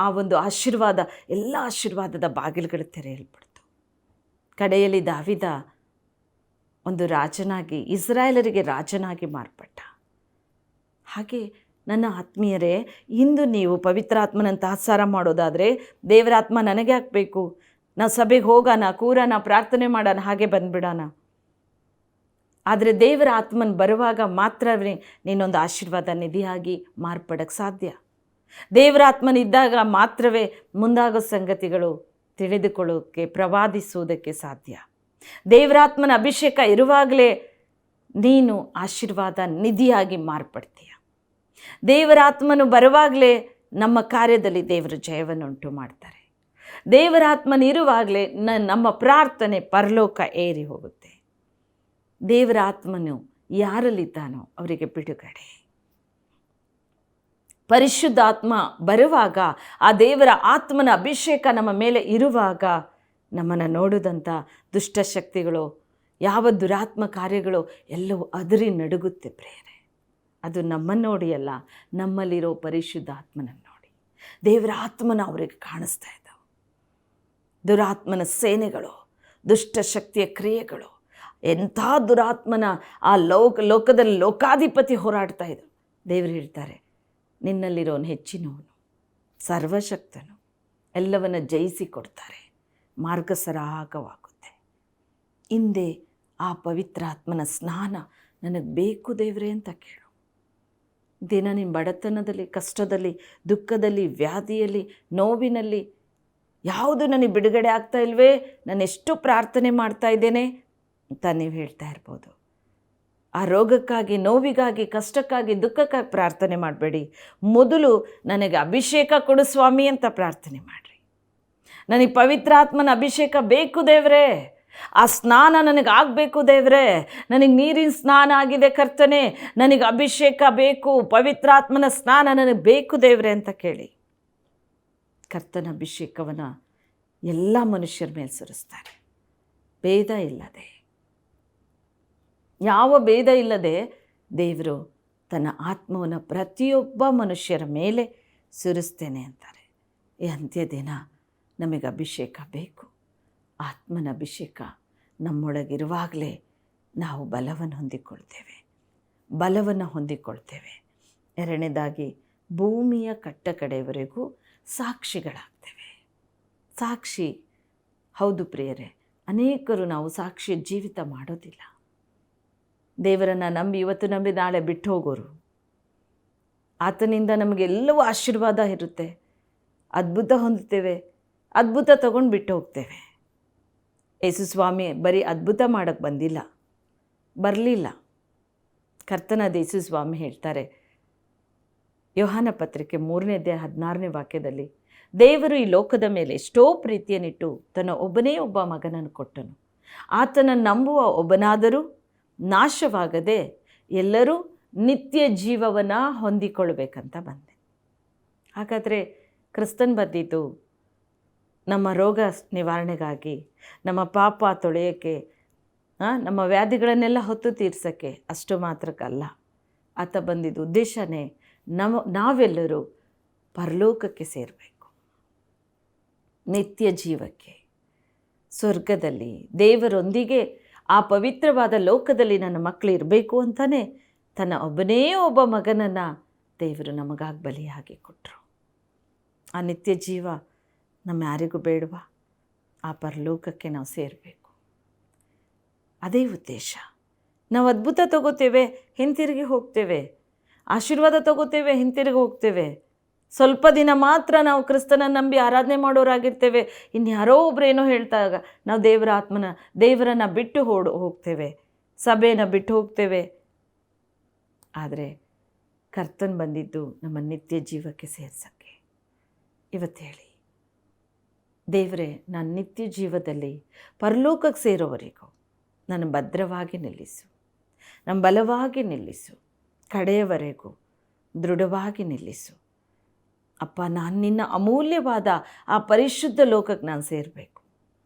Speaker 1: ಆ ಒಂದು ಆಶೀರ್ವಾದ, ಎಲ್ಲ ಆಶೀರ್ವಾದದ ಬಾಗಿಲುಗಳು ತೆರೆಯಲ್ಪಡ್ತು. ಕಡೆಯಲ್ಲಿ ದಾವೀದ ಒಂದು ರಾಜನಾಗಿ, ಇಸ್ರಾಯೇಲರಿಗೆ ರಾಜನಾಗಿ ಮಾರ್ಪಟ್ಟ. ಹಾಗೆ ನನ್ನ ಆತ್ಮೀಯರೇ, ಇಂದು ನೀವು ಪವಿತ್ರಾತ್ಮನಂತ ಆಸಾರ ಮಾಡೋದಾದರೆ, ದೇವರಾತ್ಮ ನನಗೆ ಹಾಕಬೇಕು, ನಾವು ಸಭೆಗೆ ಹೋಗೋಣ, ಕೂರೋಣ, ಪ್ರಾರ್ಥನೆ ಮಾಡೋಣ, ಹಾಗೆ ಬಂದುಬಿಡೋಣ. ಆದರೆ ದೇವರ ಆತ್ಮನ ಬರುವಾಗ ಮಾತ್ರವೇ ನೀನೊಂದು ಆಶೀರ್ವಾದ ನಿಧಿಯಾಗಿ ಮಾರ್ಪಡೋಕ್ಕೆ ಸಾಧ್ಯ. ದೇವರಾತ್ಮನಿದ್ದಾಗ ಮಾತ್ರವೇ ಮುಂದಾಗೋ ಸಂಗತಿಗಳು ತಿಳಿದುಕೊಳ್ಳೋಕ್ಕೆ, ಪ್ರವಾದಿಸುವುದಕ್ಕೆ ಸಾಧ್ಯ. ದೇವರಾತ್ಮನ ಅಭಿಷೇಕ ಇರುವಾಗಲೇ ನೀನು ಆಶೀರ್ವಾದ ನಿಧಿಯಾಗಿ ಮಾರ್ಪಡ್ತೀಯ. ದೇವರಾತ್ಮನು ಬರುವಾಗಲೇ ನಮ್ಮ ಕಾರ್ಯದಲ್ಲಿ ದೇವರು ಜಯವನ್ನುಂಟು ಮಾಡ್ತಾರೆ. ದೇವರಾತ್ಮನಿರುವಾಗಲೇ ನಮ್ಮ ಪ್ರಾರ್ಥನೆ ಪರಲೋಕ ಏರಿ ಹೋಗುತ್ತೆ. ದೇವರಾತ್ಮನು ಯಾರಲ್ಲಿದ್ದಾನೋ ಅವರಿಗೆ ಬಿಡುಗಡೆ. ಪರಿಶುದ್ಧಾತ್ಮ ಬರುವಾಗ, ಆ ದೇವರ ಆತ್ಮನ ಅಭಿಷೇಕ ನಮ್ಮ ಮೇಲೆ ಇರುವಾಗ ನಮ್ಮನ್ನು ನೋಡಿದಂಥ ದುಷ್ಟಶಕ್ತಿಗಳು, ಯಾವ ದುರಾತ್ಮ ಕಾರ್ಯಗಳು ಎಲ್ಲವೂ ಅದರಿ ನಡುಗುತ್ತೆ ಪ್ರೇರೆ. ಅದು ನಮ್ಮನ್ನು ನೋಡಿ ಅಲ್ಲ, ನಮ್ಮಲ್ಲಿರೋ ಪರಿಶುದ್ಧಾತ್ಮನನ್ನು ನೋಡಿ. ದೇವರ ಆತ್ಮನ ಅವರಿಗೆ ಕಾಣಿಸ್ತಾ ಇದ್ದಾವೆ. ದುರಾತ್ಮನ ಸೇನೆಗಳು, ದುಷ್ಟಶಕ್ತಿಯ ಕ್ರಿಯೆಗಳು, ಎಂಥ ದುರಾತ್ಮನ ಆ ಲೋಕದಲ್ಲಿ ಲೋಕಾಧಿಪತಿ ಹೋರಾಡ್ತಾ ಇದ್ರು. ದೇವರು ಹೇಳ್ತಾರೆ, ನಿನ್ನಲ್ಲಿರೋನು ಹೆಚ್ಚಿನವನು, ಸರ್ವಶಕ್ತನು, ಎಲ್ಲವನ್ನ ಜಯಿಸಿ ಕೊಡ್ತಾರೆ. ಮಾರ್ಗ ಸರಾಗವಾಗುತ್ತೆ. ಹಿಂದೆ ಆ ಪವಿತ್ರಾತ್ಮನ ಸ್ನಾನ ನನಗೆ ಬೇಕು ದೇವರೇ ಅಂತ ಕೇಳು. ದಿನ ನಿಮ್ಮ ಬಡತನದಲ್ಲಿ, ಕಷ್ಟದಲ್ಲಿ, ದುಃಖದಲ್ಲಿ, ವ್ಯಾಧಿಯಲ್ಲಿ, ನೋವಿನಲ್ಲಿ ಯಾವುದು ನನಗೆ ಬಿಡುಗಡೆ ಆಗ್ತಾ ಇಲ್ವೇ, ನಾನು ಎಷ್ಟು ಪ್ರಾರ್ಥನೆ ಮಾಡ್ತಾ ಇದ್ದೇನೆ ಅಂತ ನೀವು ಹೇಳ್ತಾ ಇರ್ಬೋದು. ಆ ರೋಗಕ್ಕಾಗಿ, ನೋವಿಗಾಗಿ, ಕಷ್ಟಕ್ಕಾಗಿ, ದುಃಖಕ್ಕಾಗಿ ಪ್ರಾರ್ಥನೆ ಮಾಡಬೇಡಿ. ಮೊದಲು ನನಗೆ ಅಭಿಷೇಕ ಕೊಡು ಸ್ವಾಮಿ ಅಂತ ಪ್ರಾರ್ಥನೆ ಮಾಡಿರಿ. ನನಗೆ ಪವಿತ್ರಾತ್ಮನ ಅಭಿಷೇಕ ಬೇಕು ದೇವರೇ, ಆ ಸ್ನಾನ ನನಗೆ ಆಗಬೇಕು ದೇವರೇ, ನನಗೆ ನೀರಿನ ಸ್ನಾನ ಆಗಿದೆ ಕರ್ತನೆ, ನನಗೆ ಅಭಿಷೇಕ ಬೇಕು, ಪವಿತ್ರಾತ್ಮನ ಸ್ನಾನ ನನಗೆ ಬೇಕು ದೇವರೇ ಅಂತ ಕೇಳಿ. ಕರ್ತನ ಅಭಿಷೇಕವನ್ನು ಎಲ್ಲ ಮನುಷ್ಯರ ಮೇಲೆ ಸುರಿಸ್ತಾರೆ, ಭೇದ ಇಲ್ಲದೆ. ಯಾವ ಭೇದ ಇಲ್ಲದೆ ದೇವರು ತನ್ನ ಆತ್ಮವನ್ನು ಪ್ರತಿಯೊಬ್ಬ ಮನುಷ್ಯರ ಮೇಲೆ ಸುರಿಸ್ತೇನೆ ಅಂತಾರೆ. ಈ ಅಂತ್ಯ ದಿನ ನಮಗೆ ಅಭಿಷೇಕ ಬೇಕು. ಆತ್ಮನ ಅಭಿಷೇಕ ನಮ್ಮೊಳಗಿರುವಾಗಲೇ ನಾವು ಬಲವನ್ನು ಹೊಂದಿಕೊಳ್ತೇವೆ. ಎರಡನೇದಾಗಿ, ಭೂಮಿಯ ಕಟ್ಟಕಡೆಯವರೆಗೂ ಸಾಕ್ಷಿಗಳಾಗ್ತೇವೆ. ಸಾಕ್ಷಿ, ಹೌದು ಪ್ರಿಯರೇ, ಅನೇಕರು ನಾವು ಸಾಕ್ಷಿಯ ಜೀವಿತ ಮಾಡೋದಿಲ್ಲ. ದೇವರನ್ನು ನಂಬಿ ಇವತ್ತು ನಂಬಿ ನಾಳೆ ಬಿಟ್ಟು ಹೋಗೋರು. ಆತನಿಂದ ನಮಗೆಲ್ಲವೂ ಆಶೀರ್ವಾದ ಇರುತ್ತೆ, ಅದ್ಭುತ ಹೊಂದುತ್ತೇವೆ, ಅದ್ಭುತ ತಗೊಂಡು ಬಿಟ್ಟು ಹೋಗ್ತೇವೆ. ಯೇಸು ಸ್ವಾಮಿ ಬರೀ ಅದ್ಭುತ ಮಾಡೋಕ್ಕೆ ಬರಲಿಲ್ಲ. ಕರ್ತನಾದ ಯೇಸು ಸ್ವಾಮಿ ಹೇಳ್ತಾರೆ, ಯೋಹಾನ ಪತ್ರಿಕೆ 3ನೇ ಅಧ್ಯಾಯ 16ನೇ ವಾಕ್ಯದಲ್ಲಿ, ದೇವರು ಈ ಲೋಕದ ಮೇಲೆ ಎಷ್ಟೋ ಪ್ರೀತಿಯನ್ನಿಟ್ಟು ತನ್ನ ಒಬ್ಬನೇ ಒಬ್ಬ ಮಗನನ್ನು ಕೊಟ್ಟನು. ಆತನನ್ನು ನಂಬುವ ಒಬ್ಬನಾದರೂ ನಾಶವಾಗದೆ ಎಲ್ಲರೂ ನಿತ್ಯ ಜೀವವನ್ನು ಹೊಂದಿಕೊಳ್ಬೇಕಂತ ಬಂದೆ. ಹಾಗಾದರೆ ಕ್ರಿಸ್ತನ್ ಬಂದಿದ್ದು ನಮ್ಮ ರೋಗ ನಿವಾರಣೆಗಾಗಿ, ನಮ್ಮ ಪಾಪ ತೊಳೆಯೋಕ್ಕೆ, ನಮ್ಮ ವ್ಯಾಧಿಗಳನ್ನೆಲ್ಲ ಹೊತ್ತು ತೀರ್ಸೋಕ್ಕೆ ಅಷ್ಟು ಮಾತ್ರಕ್ಕಲ್ಲ. ಆತ ಬಂದಿದ್ದು ಉದ್ದೇಶನೇ ನಾವೆಲ್ಲರೂ ಪರಲೋಕಕ್ಕೆ ಸೇರಬೇಕು, ನಿತ್ಯ ಜೀವಕ್ಕೆ, ಸ್ವರ್ಗದಲ್ಲಿ ದೇವರೊಂದಿಗೆ ಆ ಪವಿತ್ರವಾದ ಲೋಕದಲ್ಲಿ ನನ್ನ ಮಕ್ಕಳು ಇರಬೇಕು ಅಂತಲೇ ತನ್ನ ಒಬ್ಬನೇ ಒಬ್ಬ ಮಗನನ್ನು ದೇವರು ನಮಗಾಗಿ ಬಲಿಯಾಗಿ ಕೊಟ್ಟರು. ಆ ನಿತ್ಯ ಜೀವ ನಮ್ಮ ಯಾರಿಗೂ ಬೇಡವಾ? ಆ ಪರಲೋಕಕ್ಕೆ ನಾವು ಸೇರಬೇಕು. ಅದೇ ಉದ್ದೇಶ. ನಾವು ಅದ್ಭುತ ತಗೋತೇವೆ, ಹಿಂತಿರುಗಿ ಹೋಗ್ತೇವೆ. ಆಶೀರ್ವಾದ ತಗೋತೇವೆ, ಹಿಂತಿರುಗಿ ಹೋಗ್ತೇವೆ. ಸ್ವಲ್ಪ ದಿನ ಮಾತ್ರ ನಾವು ಕ್ರಿಸ್ತನನ್ನು ನಂಬಿ ಆರಾಧನೆ ಮಾಡೋರಾಗಿರ್ತೇವೆ. ಇನ್ಯಾರೋ ಒಬ್ರು ಏನೋ ಹೇಳ್ದಾಗ ನಾವು ದೇವರನ್ನು ಬಿಟ್ಟು ಹೋಗ್ತೇವೆ, ಸಭೆಯನ್ನು ಬಿಟ್ಟು ಹೋಗ್ತೇವೆ. ಆದರೆ ಕರ್ತನ್ ಬಂದಿದ್ದು ನಮ್ಮ ನಿತ್ಯ ಜೀವಕ್ಕೆ ಸೇರ್ಸೋಕ್ಕೆ. ಇವತ್ತು ಹೇಳಿ, ದೇವರೇ, ನಾನು ನಿತ್ಯ ಜೀವದಲ್ಲಿ ಪರಲೋಕಕ್ಕೆ ಸೇರೋವರೆಗೂ ನಾನು ಭದ್ರವಾಗಿ ನಿಲ್ಲಿಸು, ನಮ್ಮ ಬಲವಾಗಿ ನಿಲ್ಲಿಸು, ಕಡೆಯವರೆಗೂ ದೃಢವಾಗಿ ನಿಲ್ಲಿಸು. ಅಪ್ಪ, ನಾನು ನಿನ್ನ ಅಮೂಲ್ಯವಾದ ಆ ಪರಿಶುದ್ಧ ಲೋಕಕ್ಕೆ ನಾನು ಸೇರಬೇಕು.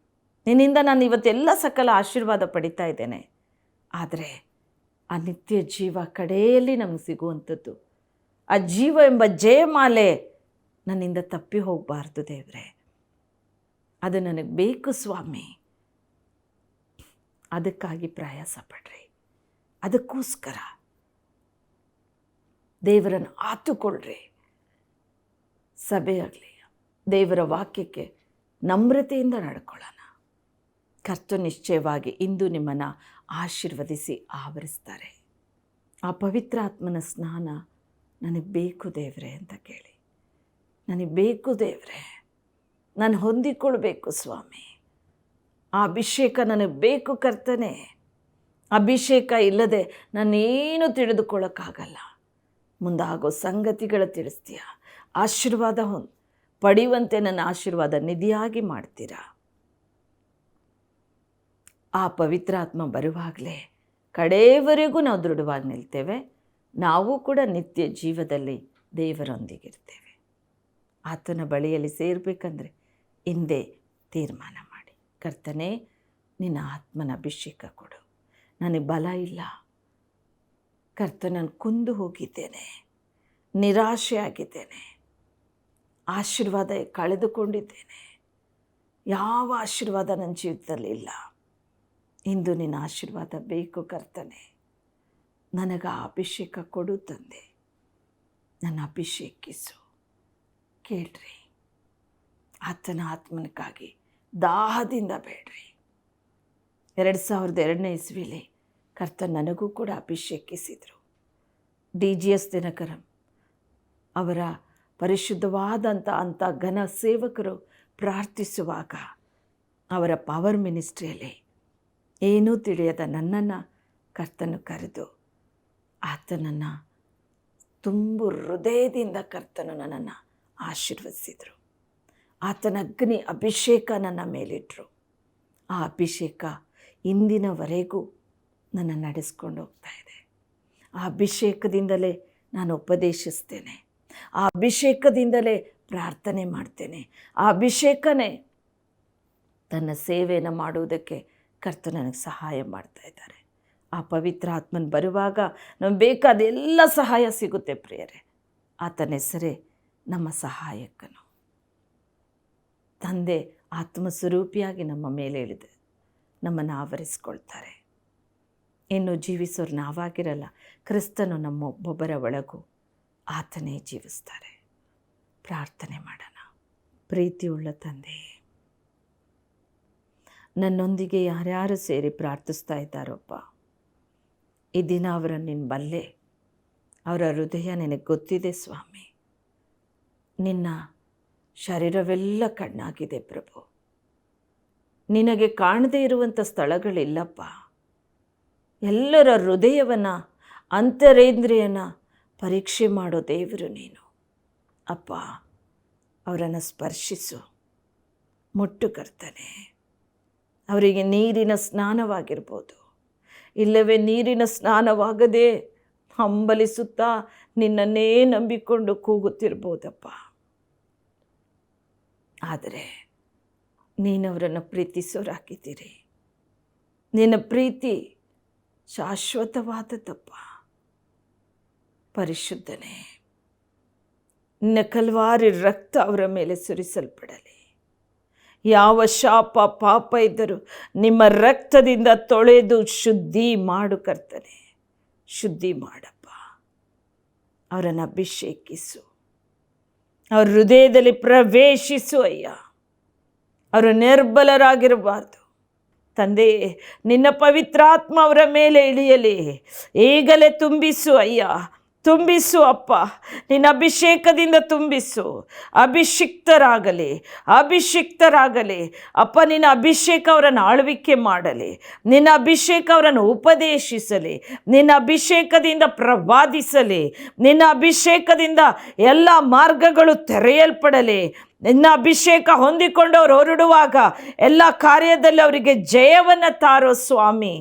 Speaker 1: ನಿನ್ನಿಂದ ನಾನು ಇವತ್ತೆಲ್ಲ ಸಕಲ ಆಶೀರ್ವಾದ ಪಡಿತಾ ಇದ್ದೇನೆ. ಆದರೆ ಆ ನಿತ್ಯ ಜೀವ ಕಡೆಯಲ್ಲಿ ನಮಗೆ ಸಿಗುವಂಥದ್ದು, ಆ ಜೀವ ಎಂಬ ಜಯಮಾಲೆ ನನ್ನಿಂದ ತಪ್ಪಿ ಹೋಗಬಾರ್ದು ದೇವರೇ. ಅದು ನನಗೆ ಬೇಕು ಸ್ವಾಮಿ. ಅದಕ್ಕಾಗಿ ಪ್ರಯಾಸ ಪಡ್ರಿ. ಅದಕ್ಕೋಸ್ಕರ ದೇವರನ್ನು ಆತುಕೊಳ್ಳ್ರಿ. ಸಭೆಯಾಗಲಿ, ದೇವರ ವಾಕ್ಯಕ್ಕೆ ನಮ್ರತೆಯಿಂದ ನಡ್ಕೊಳ್ಳೋಣ. ಕರ್ತನು ನಿಶ್ಚಯವಾಗಿ ಇಂದು ನಿಮ್ಮನ್ನು ಆಶೀರ್ವದಿಸಿ ಆವರಿಸ್ತಾರೆ. ಆ ಪವಿತ್ರಾತ್ಮನ ಸ್ನಾನ ನನಗೆ ಬೇಕು ದೇವರೇ ಅಂತ ಕೇಳಿ. ನನಗೆ ಬೇಕು ದೇವರೇ, ನಾನು ಹೊಂದಿಕೊಳ್ಬೇಕು ಸ್ವಾಮಿ. ಆ ಅಭಿಷೇಕ ನನಗೆ ಬೇಕು ಕರ್ತನೆ. ಅಭಿಷೇಕ ಇಲ್ಲದೆ ನಾನೇನು ತಿಳಿದುಕೊಳ್ಳೋಕ್ಕಾಗಲ್ಲ. ಮುಂದಾಗೋ ಸಂಗತಿಗಳ ತಿಳಿಸ್ತೀಯ. ಆಶೀರ್ವಾದ ಪಡೆಯುವಂತೆ ನನ್ನ ಆಶೀರ್ವಾದ ನಿಧಿಯಾಗಿ ಮಾಡ್ತೀರಾ. ಆ ಪವಿತ್ರಾತ್ಮ ಬರುವಾಗಲೇ ಕಡೆಯವರೆಗೂ ನಾವು ದೃಢವಾಗಿ ನಿಲ್ತೇವೆ. ನಾವು ಕೂಡ ನಿತ್ಯ ಜೀವದಲ್ಲಿ ದೇವರೊಂದಿಗಿರ್ತೇವೆ. ಆತನ ಬಳಿಯಲ್ಲಿ ಸೇರಬೇಕಂದ್ರೆ ಹಿಂದೆ ತೀರ್ಮಾನ ಮಾಡಿ, ಕರ್ತನೇ ನಿನ್ನ ಆತ್ಮನ ಅಭಿಷೇಕ ಕೊಡು. ನನಗೆ ಬಲ ಇಲ್ಲ ಕರ್ತನನ್ನು ಕುಂದು ಹೋಗಿದ್ದೇನೆ, ನಿರಾಶೆ ಆಗಿದ್ದೇನೆ, ಆಶೀರ್ವಾದ ಕಳೆದುಕೊಂಡಿದ್ದೇನೆ, ಯಾವ ಆಶೀರ್ವಾದ ನನ್ನ ಜೀವಿತದಲ್ಲಿ ಇಲ್ಲ. ಇಂದು ನಿನ್ನ ಆಶೀರ್ವಾದ ಬೇಕು ಕರ್ತನೆ. ನನಗೆ ಆ ಅಭಿಷೇಕ ಕೊಡು ತಂದೆ, ನನ್ನ ಅಭಿಷೇಕಿಸು. ಕೇಳ್ರಿ, ಆತನ ಆತ್ಮನಕ್ಕಾಗಿ ದಾಹದಿಂದ ಬೇಡ್ರಿ. 2002ನೇ ಇಸ್ವಿಲಿ ಕರ್ತನ ನನಗೂ ಕೂಡ ಅಭಿಷೇಕಿಸಿದರು. DGS ದಿನಕರಂ ಅವರ ಪರಿಶುದ್ಧವಾದಂಥ ಅಂಥ ಘನ ಸೇವಕರು ಪ್ರಾರ್ಥಿಸುವಾಗ ಅವರ ಪವರ್ ಮಿನಿಸ್ಟ್ರಿಯಲ್ಲಿ ಏನೂ ತಿಳಿಯದ ನನ್ನನ್ನು ಕರ್ತನು ಕರೆದು ಆತನನ್ನು ತುಂಬು ಹೃದಯದಿಂದ ಕರ್ತನು ನನ್ನನ್ನು ಆಶೀರ್ವದಿಸಿದರು. ಆತನ ಅಗ್ನಿ ಅಭಿಷೇಕ ನನ್ನ ಮೇಲಿಟ್ಟರು. ಆ ಅಭಿಷೇಕ ಇಂದಿನವರೆಗೂ ನನ್ನ ನಡೆಸ್ಕೊಂಡು ಹೋಗ್ತಾ ಇದೆ. ಆ ಅಭಿಷೇಕದಿಂದಲೇ ನಾನು ಉಪದೇಶಿಸ್ತೇನೆ, ಆ ಅಭಿಷೇಕದಿಂದಲೇ ಪ್ರಾರ್ಥನೆ ಮಾಡ್ತೇನೆ. ಆ ಅಭಿಷೇಕನೇ ತನ್ನ ಸೇವೆಯನ್ನು ಮಾಡುವುದಕ್ಕೆ ಕರ್ತನು ನನಗೆ ಸಹಾಯ ಮಾಡ್ತಾ ಇದ್ದಾರೆ. ಆ ಪವಿತ್ರ ಆತ್ಮನ ಬರುವಾಗ ನಮಗೆ ಬೇಕಾದ ಎಲ್ಲ ಸಹಾಯ ಸಿಗುತ್ತೆ ಪ್ರಿಯರೇ. ಆತನ ಹೆಸರೇ ನಮ್ಮ ಸಹಾಯಕನು. ತಂದೆ ಆತ್ಮಸ್ವರೂಪಿಯಾಗಿ ನಮ್ಮ ಮೇಲೆ ಇಳಿದು ನಮ್ಮನ್ನು ಆವರಿಸ್ಕೊಳ್ತಾರೆ. ಇನ್ನು ಜೀವಿಸೋರು ನಾವಾಗಿರಲ್ಲ, ಕ್ರಿಸ್ತನು ನಮ್ಮೊಬ್ಬೊಬ್ಬರ ಒಳಗೂ ಆತನೇ ಜೀವಿಸ್ತಾರೆ. ಪ್ರಾರ್ಥನೆ ಮಾಡೋಣ. ಪ್ರೀತಿಯುಳ್ಳ ತಂದೆ, ನನ್ನೊಂದಿಗೆ ಯಾರ್ಯಾರು ಸೇರಿ ಪ್ರಾರ್ಥಿಸ್ತಾ ಇದ್ದಾರಪ್ಪ, ಈ ದಿನ ಅವರನ್ನು ನಿನ್ನ ಬಲ್ಲೆ, ಅವರ ಹೃದಯ ನಿನಗೆ ಗೊತ್ತಿದೆ ಸ್ವಾಮಿ. ನಿನ್ನ ಶರೀರವೆಲ್ಲ ಕಣ್ಣಾಗಿದೆ ಪ್ರಭು. ನಿನಗೆ ಕಾಣದೇ ಇರುವಂಥ ಸ್ಥಳಗಳಿಲ್ಲಪ್ಪ. ಎಲ್ಲರ ಹೃದಯವನ್ನು, ಅಂತರೇಂದ್ರಿಯನ ಪರೀಕ್ಷೆ ಮಾಡೋ ದೇವರು ನೀನು ಅಪ್ಪ. ಅವರನ್ನು ಸ್ಪರ್ಶಿಸು, ಮುಟ್ಟು ಕರ್ತನೆ. ಅವರಿಗೆ ನೀರಿನ ಸ್ನಾನವಾಗಿರ್ಬೋದು, ಇಲ್ಲವೇ ನೀರಿನ ಸ್ನಾನವಾಗದೆ ಹಂಬಲಿಸುತ್ತಾ ನಿನ್ನನ್ನೇ ನಂಬಿಕೊಂಡು ಕೂಗುತ್ತಿರ್ಬೋದಪ್ಪ. ಆದರೆ ನೀನವರನ್ನು ಪ್ರೀತಿಸೋರಾಗಿದ್ದೀರಿ. ನಿನ್ನ ಪ್ರೀತಿ ಶಾಶ್ವತವಾದದ್ದಪ್ಪ. ಪರಿಶುದ್ಧನೇ, ನಿನ್ನ ಕಲ್ವಾರಿ ರಕ್ತ ಅವರ ಮೇಲೆ ಸುರಿಸಲ್ಪಡಲಿ. ಯಾವ ಶಾಪ ಪಾಪ ಇದ್ದರೂ ನಿಮ್ಮ ರಕ್ತದಿಂದ ತೊಳೆದು ಶುದ್ಧಿ ಮಾಡು ಕರ್ತನೆ. ಶುದ್ಧಿ ಮಾಡಪ್ಪ. ಅವರನ್ನು ಅಭಿಷೇಕಿಸು, ಅವ್ರ ಹೃದಯದಲ್ಲಿ ಪ್ರವೇಶಿಸು ಅಯ್ಯ. ಅವರು ನಿರ್ಬಲರಾಗಿರಬಾರ್ದು ತಂದೆ. ನಿನ್ನ ಪವಿತ್ರಾತ್ಮ ಅವರ ಮೇಲೆ ಇಳಿಯಲಿ. ಈಗಲೇ ತುಂಬಿಸು ಅಯ್ಯ, ತುಂಬಿಸು ಅಪ್ಪ. ನಿನ್ನ ಅಭಿಷೇಕದಿಂದ ತುಂಬಿಸು. ಅಭಿಷಿಕ್ತರಾಗಲಿ, ಅಭಿಷಿಕ್ತರಾಗಲಿ ಅಪ್ಪ. ನಿನ್ನ ಅಭಿಷೇಕ ಅವರನ್ನು ಆಳ್ವಿಕೆ ಮಾಡಲಿ. ನಿನ್ನ ಅಭಿಷೇಕ ಅವರನ್ನು ಉಪದೇಶಿಸಲಿ. ನಿನ್ನ ಅಭಿಷೇಕದಿಂದ ಪ್ರವಾದಿಸಲಿ. ನಿನ್ನ ಅಭಿಷೇಕದಿಂದ ಎಲ್ಲ ಮಾರ್ಗಗಳು ತೆರೆಯಲ್ಪಡಲಿ. ನಿನ್ನ ಅಭಿಷೇಕ ಹೊಂದಿಕೊಂಡವರು ಹೊರಡುವಾಗ ಎಲ್ಲ ಕಾರ್ಯದಲ್ಲಿ ಅವರಿಗೆ ಜಯವನ್ನು ತಾರೋ ಸ್ವಾಮಿ.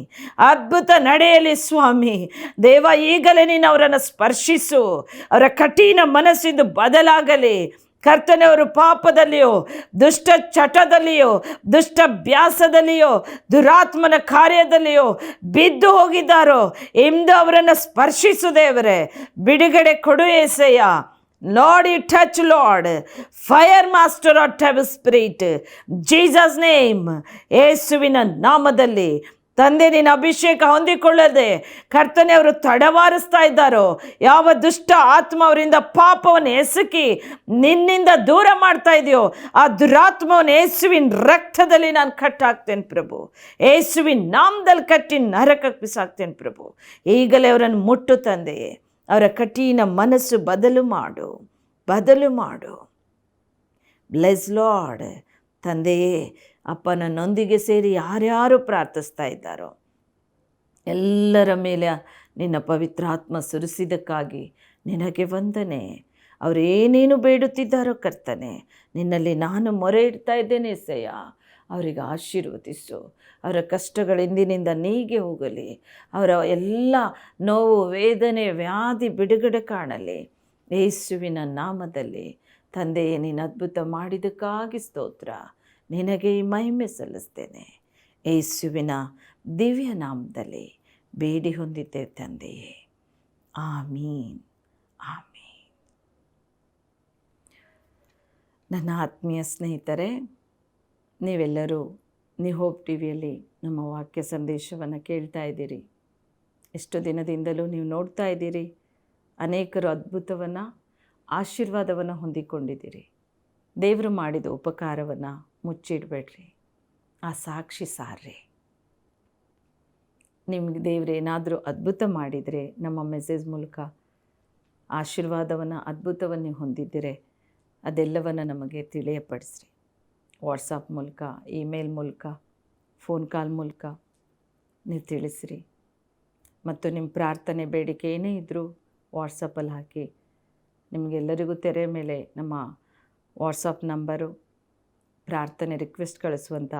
Speaker 1: ಅದ್ಭುತ ನಡೆಯಲಿ ಸ್ವಾಮಿ. ದೇವ, ಈಗಲೇ ನೀನು ಅವರನ್ನು ಸ್ಪರ್ಶಿಸು. ಅವರ ಕಠಿಣ ಮನಸ್ಸಿಂದ ಬದಲಾಗಲಿ ಕರ್ತನೆ. ಅವರು ಪಾಪದಲ್ಲಿಯೋ, ದುಷ್ಟ ಚಟದಲ್ಲಿಯೋ, ದುಷ್ಟಭ್ಯಾಸದಲ್ಲಿಯೋ, ದುರಾತ್ಮನ ಕಾರ್ಯದಲ್ಲಿಯೋ ಬಿದ್ದು ಹೋಗಿದ್ದಾರೋ ಇಂದು ಅವರನ್ನು ಸ್ಪರ್ಶಿಸು ದೇವರೇ. ಬಿಡುಗಡೆ ಕೊಡು ಏಸಯ್ಯ. Lord, you touch, Lord. Fire master or devil spirit. Jesus name. ಯೇಸುವಿನ ನಾಮದಲ್ಲಿ ತಂದೆ, ನಿನ್ನ ಅಭಿಷೇಕ ಹೊಂದಿಕೊಳ್ಳದೆ ಕರ್ತನೆ ಅವರು ತಡವಾರಿಸ್ತಾ ಇದ್ದಾರೋ, ಯಾವ ದುಷ್ಟ ಆತ್ಮ ಅವರಿಂದ ಪಾಪವನ್ನು ಎಸಕಿ ನಿನ್ನಿಂದ ದೂರ ಮಾಡ್ತಾ ಇದೆಯೋ ಆ ದುರಾತ್ಮವನ್ನು ಯೇಸುವಿನ ರಕ್ತದಲ್ಲಿ ನಾನು ಕಟ್ಟಾಕ್ತೇನೆ ಪ್ರಭು. ಯೇಸುವಿನ ನಾಮದಲ್ಲಿ ಕಟ್ಟಿ ನರಕಕ್ಕೆ ಬಿಸಾಕ್ತೇನೆ ಪ್ರಭು. ಈಗಲೇ ಅವರನ್ನು ಮುಟ್ಟು ತಂದೆಯೇ. ಅವರ ಕಠಿಣ ಮನಸ್ಸು ಬದಲು ಮಾಡು, ಬದಲು ಮಾಡು. Bless lord. ತಂದೆಯೇ ಅಪ್ಪ, ನನ್ನೊಂದಿಗೆ ಸೇರಿ ಯಾರ್ಯಾರು ಪ್ರಾರ್ಥಿಸ್ತಾ ಇದ್ದಾರೋ ಎಲ್ಲರ ಮೇಲೆ ನಿನ್ನ ಪವಿತ್ರಾತ್ಮ ಸುರಿಸಿದ್ದಕ್ಕಾಗಿ ನಿನಗೆ ವಂದನೆ. ಅವರೇನೇನು ಬೇಡುತ್ತಿದ್ದಾರೋ ಕರ್ತನೆ, ನಿನ್ನಲ್ಲಿ ನಾನು ಮೊರೆ ಇಡ್ತಾ ಇದ್ದೇನೆ ಎಸಯ್ಯ. ಅವರಿಗೆ ಆಶೀರ್ವದಿಸು. ಅವರ ಕಷ್ಟಗಳಿಂದಿನಿಂದ ನೀಗೆ ಹೋಗಲಿ. ಅವರ ಎಲ್ಲ ನೋವು, ವೇದನೆ, ವ್ಯಾಧಿ ಬಿಡುಗಡೆ ಕಾಣಲಿ ಯೇಸುವಿನ ನಾಮದಲ್ಲಿ. ತಂದೆಯೇ, ನೀನು ಅದ್ಭುತ ಮಾಡಿದ್ದಕ್ಕಾಗಿ ಸ್ತೋತ್ರ. ನಿನಗೆ ಈ ಮಹಿಮೆ ಸಲ್ಲಿಸ್ತೇನೆ. ಯೇಸುವಿನ ದಿವ್ಯ ನಾಮದಲ್ಲಿ ಬೇಡಿ ಹೊಂದಿದ್ದೇವೆ ತಂದೆಯೇ. ಆಮೀನ್, ಆಮೀನ್. ನನ್ನ ಆತ್ಮೀಯ ಸ್ನೇಹಿತರೆ, ನೀವೆಲ್ಲರೂ ನೀವು ಹೋಪ್ ಟಿ ವಿಯಲ್ಲಿ ನಮ್ಮ ವಾಕ್ಯ ಸಂದೇಶವನ್ನು ಕೇಳ್ತಾ ಇದ್ದೀರಿ. ಎಷ್ಟು ದಿನದಿಂದಲೂ ನೀವು ನೋಡ್ತಾ ಇದ್ದೀರಿ. ಅನೇಕರು ಅದ್ಭುತವನ್ನು, ಆಶೀರ್ವಾದವನ್ನು ಹೊಂದಿಕೊಂಡಿದ್ದೀರಿ. ದೇವರು ಮಾಡಿದ ಉಪಕಾರವನ್ನು ಮುಚ್ಚಿಡಬೇಡ್ರಿ. ಆ ಸಾಕ್ಷಿ ಸಾರ್ರಿ. ನಿಮಗೆ ದೇವರು ಏನಾದರೂ ಅದ್ಭುತ ಮಾಡಿದರೆ ನಮ್ಮ ಮೆಸೇಜ್ ಮೂಲಕ ಆಶೀರ್ವಾದವನ್ನು, ಅದ್ಭುತವನ್ನು ಹೊಂದಿದ್ದರೆ ಅದೆಲ್ಲವನ್ನು ನಮಗೆ ತಿಳಿಯಪಡಿಸ್ರಿ. ವಾಟ್ಸಪ್ ಮೂಲಕ, ಇಮೇಲ್ ಮೂಲಕ, ಫೋನ್ ಕಾಲ್ ಮೂಲಕ ನೀವು ತಿಳಿಸ್ರಿ. ಮತ್ತು ನಿಮ್ಮ ಪ್ರಾರ್ಥನೆ, ಬೇಡಿಕೆ ಏನೇ ಇದ್ದರೂ ವಾಟ್ಸಪ್ಪಲ್ಲಿ ಹಾಕಿ. ನಿಮಗೆಲ್ಲರಿಗೂ ತೆರೆ ಮೇಲೆ ನಮ್ಮ ವಾಟ್ಸಪ್ ನಂಬರು, ಪ್ರಾರ್ಥನೆ ರಿಕ್ವೆಸ್ಟ್ ಕಳಿಸುವಂಥ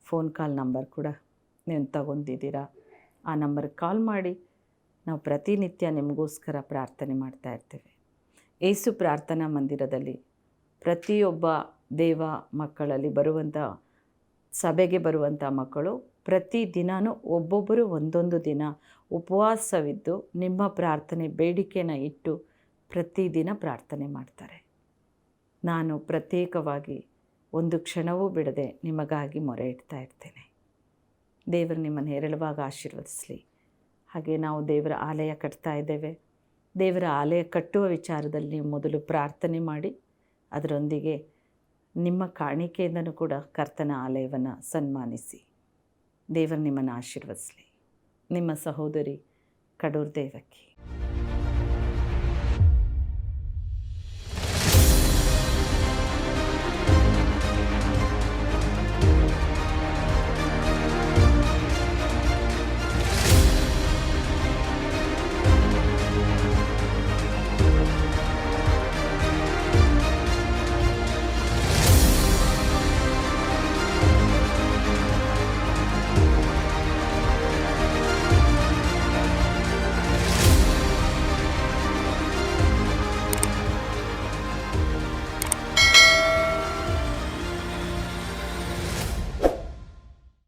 Speaker 1: ಫೋನ್ ಕಾಲ್ ನಂಬರ್ ಕೂಡ ನೀವು ತಗೊಂಡಿದ್ದೀರಾ. ಆ ನಂಬರ್ಗೆ ಕಾಲ್ ಮಾಡಿ. ನಾವು ಪ್ರತಿನಿತ್ಯ ನಿಮಗೋಸ್ಕರ ಪ್ರಾರ್ಥನೆ ಮಾಡ್ತಾ ಇರ್ತೇವೆ. ಯೇಸು ಪ್ರಾರ್ಥನಾ ಮಂದಿರದಲ್ಲಿ ಪ್ರತಿಯೊಬ್ಬ ದೇವ ಮಕ್ಕಳಲ್ಲಿ ಬರುವಂಥ, ಸಭೆಗೆ ಬರುವಂಥ ಮಕ್ಕಳು ಪ್ರತಿದಿನವೂ ಒಬ್ಬೊಬ್ಬರು ಒಂದೊಂದು ದಿನ ಉಪವಾಸವಿದ್ದು ನಿಮ್ಮ ಪ್ರಾರ್ಥನೆ ಬೇಡಿಕೆನ ಇಟ್ಟು ಪ್ರತಿದಿನ ಪ್ರಾರ್ಥನೆ ಮಾಡ್ತಾರೆ. ನಾನು ಪ್ರತ್ಯೇಕವಾಗಿ ಒಂದು ಕ್ಷಣವೂ ಬಿಡದೆ ನಿಮಗಾಗಿ ಮೊರೆ ಇಡ್ತಾ ಇರ್ತೇನೆ. ದೇವರು ನಿಮ್ಮನ್ನು ಹೇರಳವಾಗಿ ಆಶೀರ್ವದಿಸಲಿ. ಹಾಗೆ ನಾವು ದೇವರ ಆಲಯ ಕಟ್ತಾ ಇದ್ದೇವೆ. ದೇವರ ಆಲಯ ಕಟ್ಟುವ ವಿಚಾರದಲ್ಲಿ ನೀವು ಮೊದಲು ಪ್ರಾರ್ಥನೆ ಮಾಡಿ, ಅದರೊಂದಿಗೆ ನಿಮ್ಮ ಕಾಣಿಕೆಯಿಂದನೂ ಕೂಡ ಕರ್ತನ ಆಲಯವನ್ನು ಸನ್ಮಾನಿಸಿ. ದೇವರು ನಿಮ್ಮನ್ನು ಆಶೀರ್ವದಿಸಲಿ. ನಿಮ್ಮ ಸಹೋದರಿ ಕಡೂರ್ ದೇವಕಿ.